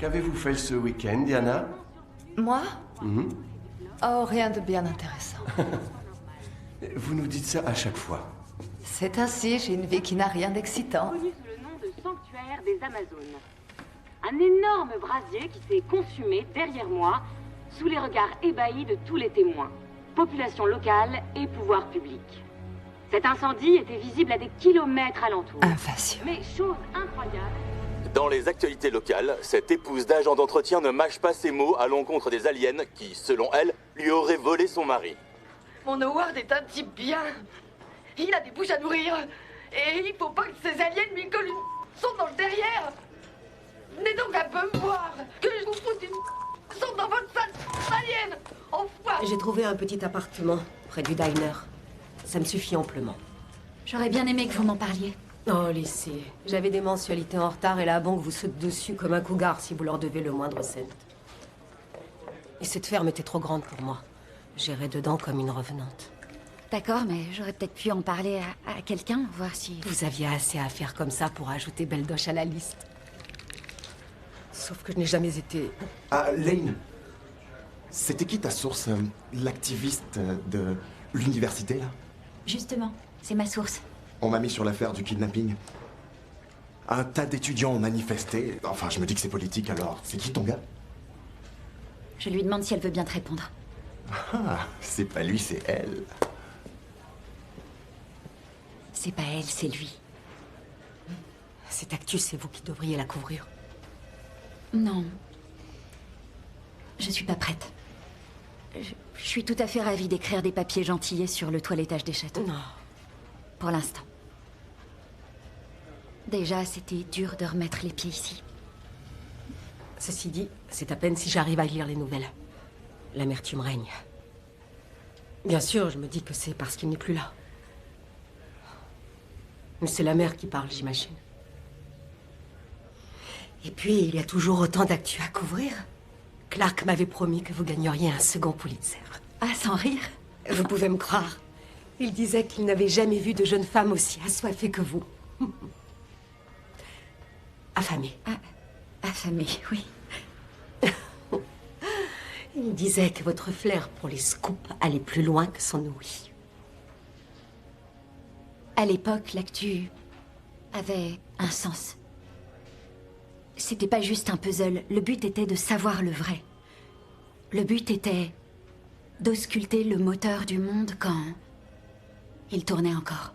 Qu'avez-vous fait ce week-end, Diana? Moi? Oh, rien de bien intéressant. Vous nous dites ça à chaque fois. C'est ainsi, j'ai une vie qui n'a rien d'excitant. Connu sous le nom de sanctuaire des Amazones. Un énorme brasier qui s'est consumé derrière moi, sous les regards ébahis de tous les témoins, population locale et pouvoir public. Cet incendie était visible à des kilomètres alentour. Invasion. Mais chose incroyable... Dans les actualités locales, cette épouse d'agent d'entretien ne mâche pas ses mots à l'encontre des aliens qui, selon elle, lui auraient volé son mari. Mon Howard est un type bien. Il a des bouches à nourrir. Et il faut pas que ces aliens lui collent une sonde dans le derrière. Venez donc un peu me voir. Que je vous foute une sonde dans votre salle alien. Enfoiré. J'ai trouvé un petit appartement près du diner. Ça me suffit amplement. J'aurais bien aimé que vous m'en parliez. Oh, laissez. J'avais des mensualités en retard et la banque vous saute dessus comme un cougar si vous leur devez le moindre cent. Et cette ferme était trop grande pour moi. J'irais dedans comme une revenante. D'accord, mais j'aurais peut-être pu en parler à quelqu'un, voir si... Vous aviez assez à faire comme ça pour ajouter Beldoche à la liste. Sauf que je n'ai jamais été... Ah, Lane, c'était qui ta source, l'activiste de l'université, là? Justement, c'est ma source. On m'a mis sur l'affaire du kidnapping. Un tas d'étudiants ont manifesté. Enfin, je me dis que c'est politique, alors c'est qui ton gars? Je lui demande si elle veut bien te répondre. Ah, c'est pas lui, c'est elle. C'est pas elle, c'est lui. Cette actu, c'est vous qui devriez la couvrir. Non. Je suis pas prête. Je suis tout à fait ravie d'écrire des papiers gentillets sur le toilettage des châteaux. Non. Pour l'instant. Déjà, c'était dur de remettre les pieds ici. Ceci dit, c'est à peine si j'arrive à lire les nouvelles. L'amertume règne. Bien sûr, je me dis que c'est parce qu'il n'est plus là. Mais c'est la mère qui parle, j'imagine. Et puis, il y a toujours autant d'actu à couvrir. Clark m'avait promis que vous gagneriez un second Pulitzer. Ah, sans rire? Vous pouvez me croire. Il disait qu'il n'avait jamais vu de jeune femme aussi assoiffée que vous. Affamée. Affamée, oui. Il disait que votre flair pour les scoops allait plus loin que son ouïe. À l'époque, l'actu avait un sens. C'était pas juste un puzzle. Le but était de savoir le vrai. Le but était d'ausculter le moteur du monde quand il tournait encore.